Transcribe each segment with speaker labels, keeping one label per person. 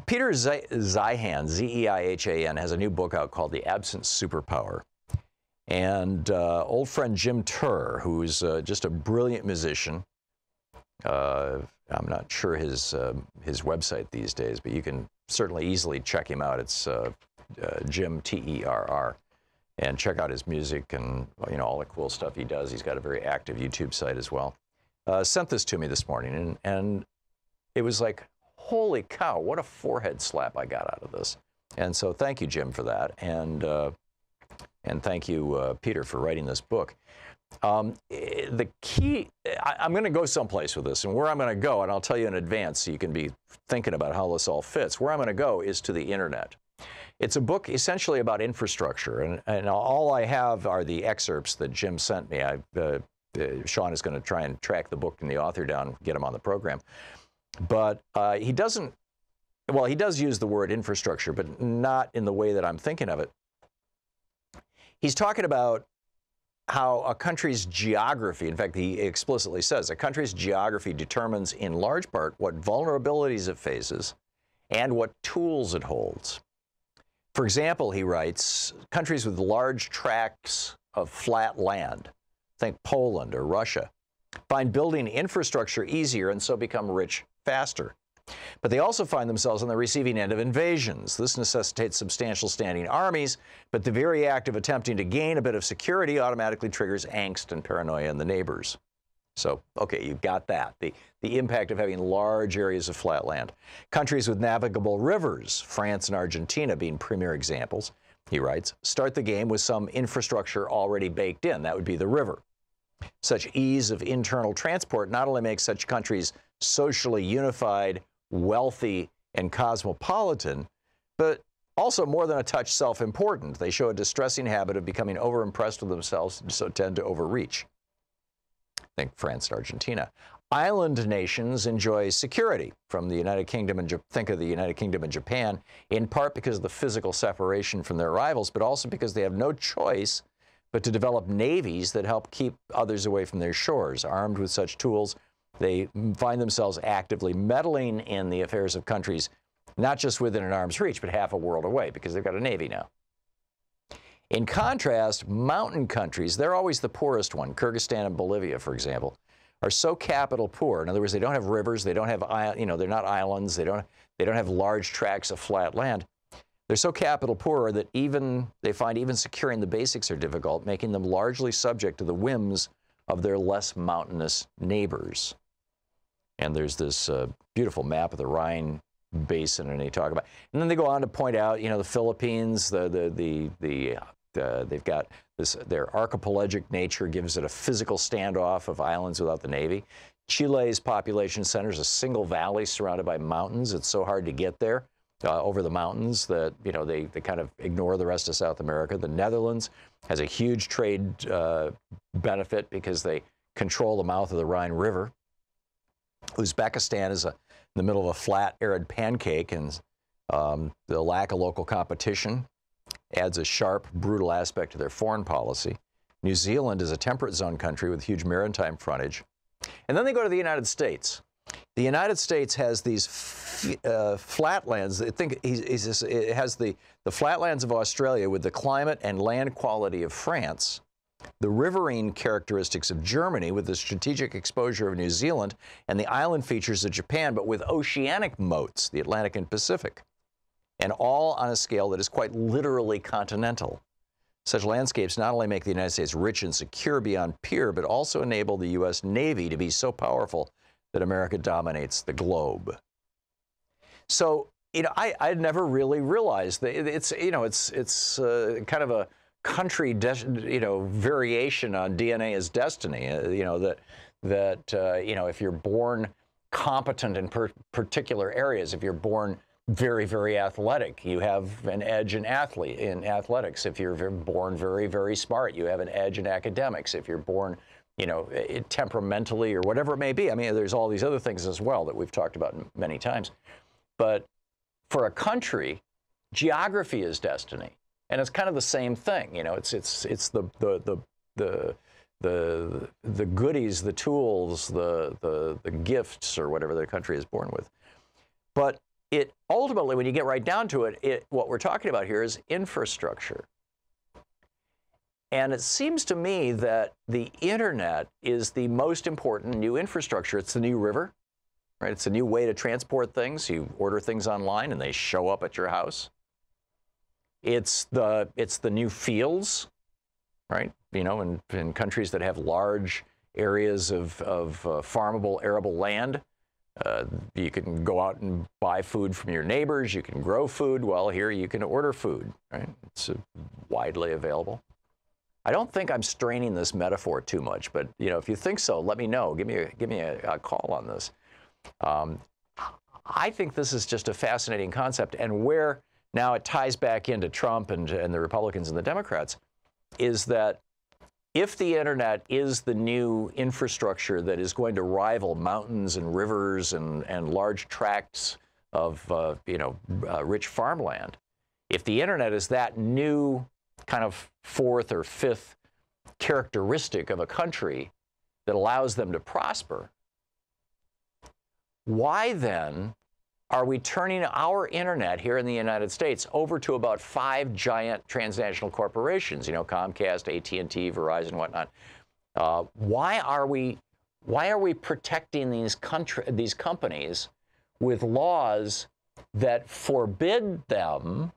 Speaker 1: Peter Zeihan, Z-E-I-H-A-N, has a new book out called The Absent Superpower. And old friend Jim Turr, who's just a brilliant musician, I'm not sure his website these days, but you can certainly easily check him out. It's Jim, T-E-R-R. And check out his music and, you know, all the cool stuff he does. He's got a very active YouTube site as well. Sent this to me this morning, and it was like, holy cow, what a forehead slap I got out of this. And so thank you, Jim, for that. And thank you, Peter, for writing this book. The key, I'm going to go someplace with this, and where I'm going to go, and I'll tell you in advance so you can be thinking about how this all fits, where I'm going to go is to the internet. It's a book essentially about infrastructure, and all I have are the excerpts that Jim sent me. Sean is going to try and track the book and the author down, get him on the program. But he doesn't, well, he does use the word infrastructure, but not in the way that I'm thinking of it. He's talking about how a country's geography, in fact, he explicitly says, a country's geography determines in large part what vulnerabilities it faces and what tools it holds. For example, he writes, countries with large tracts of flat land, think Poland or Russia, find building infrastructure easier and so become rich faster. But they also find themselves on the receiving end of invasions. This necessitates substantial standing armies, but the very act of attempting to gain a bit of security automatically triggers angst and paranoia in the neighbors. So, okay, you've got that, the impact of having large areas of flat land. Countries with navigable rivers, France and Argentina being premier examples, he writes, start the game with some infrastructure already baked in. That would be the river. Such ease of internal transport not only makes such countries socially unified, wealthy, and cosmopolitan, but also more than a touch self-important. They show a distressing habit of becoming overimpressed with themselves and so tend to overreach. Think France and Argentina. Island nations enjoy security from the United Kingdom and think of the United Kingdom and Japan, in part because of the physical separation from their rivals, but also because they have no choice but to develop navies that help keep others away from their shores. Armed with such tools, they find themselves actively meddling in the affairs of countries, not just within an arm's reach, but half a world away, because they've got a navy now. In contrast, mountain countries, they're always the poorest one. Kyrgyzstan and Bolivia, for example, are so capital poor. In other words, they don't have rivers, they don't have, you know, they're not islands, they don't have large tracts of flat land. They're so capital poor that they find even securing the basics are difficult, making them largely subject to the whims of their less mountainous neighbors. And there's this beautiful map of the Rhine Basin, and they talk about, and then they go on to point out, you know, the Philippines, they've got this, their archipelagic nature gives it a physical standoff of islands without the Navy. Chile's population center is a single valley surrounded by mountains. It's so hard to get there over the mountains that, you know, they kind of ignore the rest of South America. The Netherlands has a huge trade benefit because they control the mouth of the Rhine River. Uzbekistan is in the middle of a flat, arid pancake, and the lack of local competition adds a sharp, brutal aspect to their foreign policy. New Zealand is a temperate zone country with huge maritime frontage. And then they go to the United States. The United States has these flatlands. I think it has the flatlands of Australia with the climate and land quality of France, the riverine characteristics of Germany with the strategic exposure of New Zealand, and the island features of Japan, but with oceanic moats, the Atlantic and Pacific, and all on a scale that is quite literally continental. Such landscapes not only make the United States rich and secure beyond peer, but also enable the U.S. Navy to be so powerful that America dominates the globe. So, you know, I'd never really realized that it's, you know, it's kind of a country, you know, variation on DNA is destiny. You know, you know, if you're born competent in particular areas, if you're born very, very athletic, you have an edge in athletics. If you're born very, very smart, you have an edge in academics. If you're born, you know, temperamentally or whatever it may be. I mean, there's all these other things as well that we've talked about many times. But for a country, geography is destiny, and it's kind of the same thing. You know, it's the goodies, the tools, the gifts, or whatever the country is born with. But it ultimately, when you get right down to it, what we're talking about here is infrastructure. And it seems to me that the internet is the most important new infrastructure. It's the new river, right? It's a new way to transport things. You order things online and they show up at your house. It's the new fields, right? You know, in countries that have large areas of farmable, arable land, you can go out and buy food from your neighbors. You can grow food. Well, here you can order food, right? It's widely available. I don't think I'm straining this metaphor too much, but you know, if you think so, let me know. Give me a call on this. I think this is just a fascinating concept, and where now it ties back into Trump and the Republicans and the Democrats is that if the internet is the new infrastructure that is going to rival mountains and rivers and large tracts of rich farmland, if the internet is that new kind of fourth or fifth characteristic of a country that allows them to prosper, why then are we turning our internet here in the United States over to about 5 giant transnational corporations, you know, Comcast, AT&T, Verizon, whatnot? Why are we protecting these companies with laws that forbid them,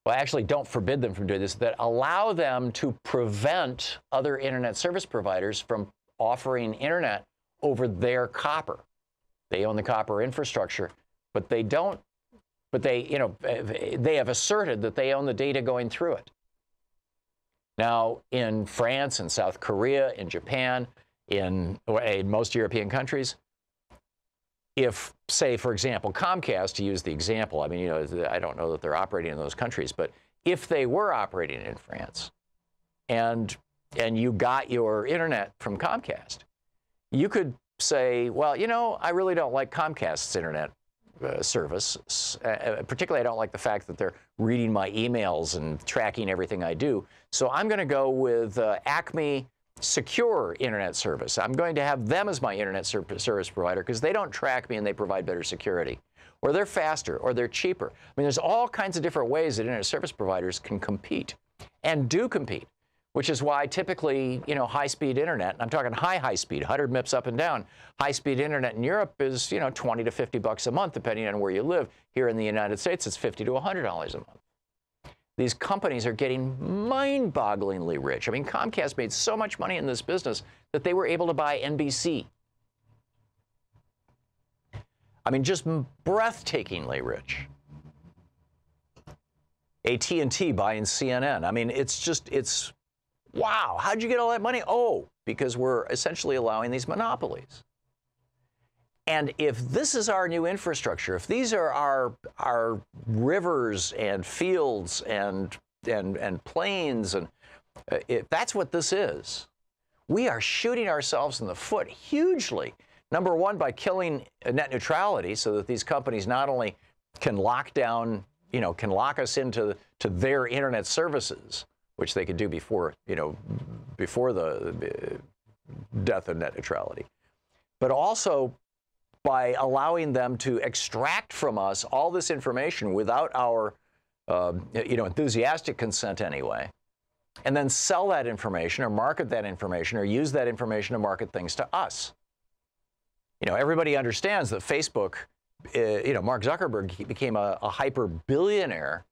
Speaker 1: well, actually don't forbid them from doing this, that allow them to prevent other internet service providers from offering internet over their copper? They own the copper infrastructure, but they don't, but they have asserted that they own the data going through it. Now, in France and South Korea, in Japan, in most European countries, if, say, for example, Comcast, to use the example, I mean, you know, I don't know that they're operating in those countries, but if they were operating in France and you got your internet from Comcast, you could say, well, you know, I really don't like Comcast's internet service. Particularly, I don't like the fact that they're reading my emails and tracking everything I do. So I'm going to go with Acme Secure Internet Service. I'm going to have them as my internet service provider because they don't track me and they provide better security. Or they're faster, or they're cheaper. I mean, there's all kinds of different ways that internet service providers can compete and do compete, which is why typically, you know, high-speed internet, and I'm talking high speed, 100 MIPS up and down, high-speed internet in Europe is, you know, $20 to $50 a month, depending on where you live. Here in the United States, it's $50 to $100 a month. These companies are getting mind-bogglingly rich. I mean, Comcast made so much money in this business that they were able to buy NBC. I mean, just breathtakingly rich. AT&T buying CNN. I mean, it's wow, how'd you get all that money? Oh, because we're essentially allowing these monopolies. And if this is our new infrastructure, if these are our rivers and fields and plains, and if that's what this is, we are shooting ourselves in the foot hugely. Number one, by killing net neutrality, so that these companies not only can lock down, you know, can lock us into their internet services, which they could do before, you know, before the death of net neutrality, but also by allowing them to extract from us all this information without our, enthusiastic consent anyway, and then sell that information or market that information or use that information to market things to us. You know, everybody understands that Facebook, Mark Zuckerberg became a hyper-billionaire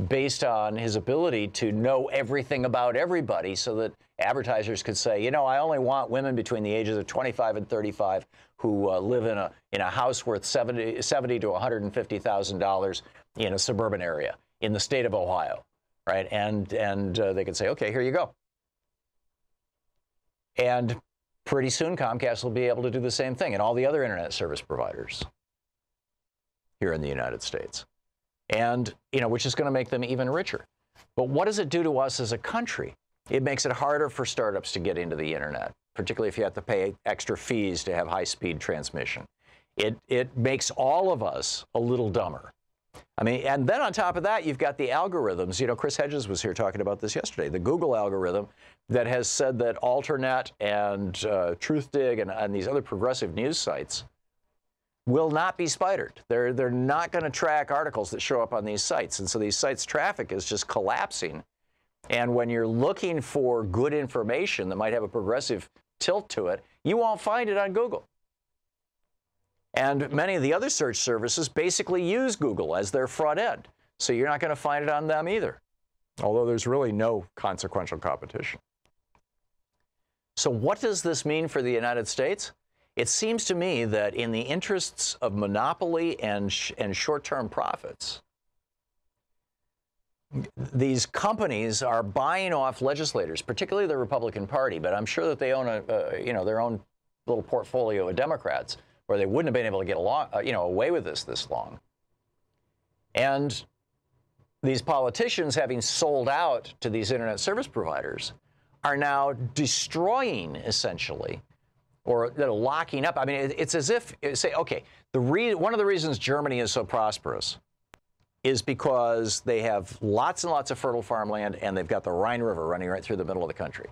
Speaker 1: based on his ability to know everything about everybody so that advertisers could say, you know, I only want women between the ages of 25 and 35 who live in a house worth $70 to $150,000 in a suburban area in the state of Ohio, right? And they could say, okay, here you go. And pretty soon Comcast will be able to do the same thing, and all the other internet service providers here in the United States. And, you know, which is going to make them even richer. But what does it do to us as a country? It makes it harder for startups to get into the internet, particularly if you have to pay extra fees to have high-speed transmission. It makes all of us a little dumber. I mean, and then on top of that, you've got the algorithms. You know, Chris Hedges was here talking about this yesterday. The Google algorithm that has said that Alternet and TruthDig and these other progressive news sites will not be spidered. They're not going to track articles that show up on these sites. And so these sites' traffic is just collapsing. And when you're looking for good information that might have a progressive tilt to it, you won't find it on Google. And many of the other search services basically use Google as their front end. So you're not going to find it on them either, although there's really no consequential competition. So what does this mean for the United States? It seems to me that in the interests of monopoly and short-term profits, these companies are buying off legislators, particularly the Republican Party, but I'm sure that they own their own little portfolio of Democrats, where they wouldn't have been able to get along, away with this long. And these politicians, having sold out to these internet service providers, are now destroying, essentially, or locking up. I mean, it's as if, say, okay, one of the reasons Germany is so prosperous is because they have lots and lots of fertile farmland, and they've got the Rhine River running right through the middle of the country.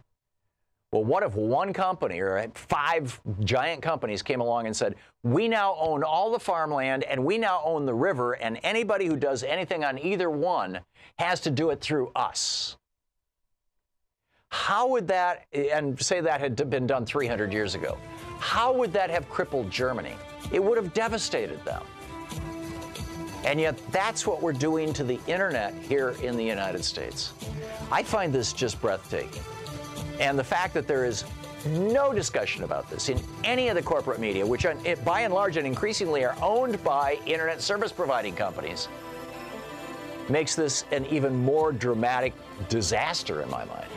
Speaker 1: Well, what if one company or 5 giant companies came along and said, we now own all the farmland and we now own the river, and anybody who does anything on either one has to do it through us? How would that, and say that had been done 300 years ago, how would that have crippled Germany? It would have devastated them. And yet that's what we're doing to the internet here in the United States. I find this just breathtaking. And the fact that there is no discussion about this in any of the corporate media, which by and large and increasingly are owned by internet service providing companies, makes this an even more dramatic disaster in my mind.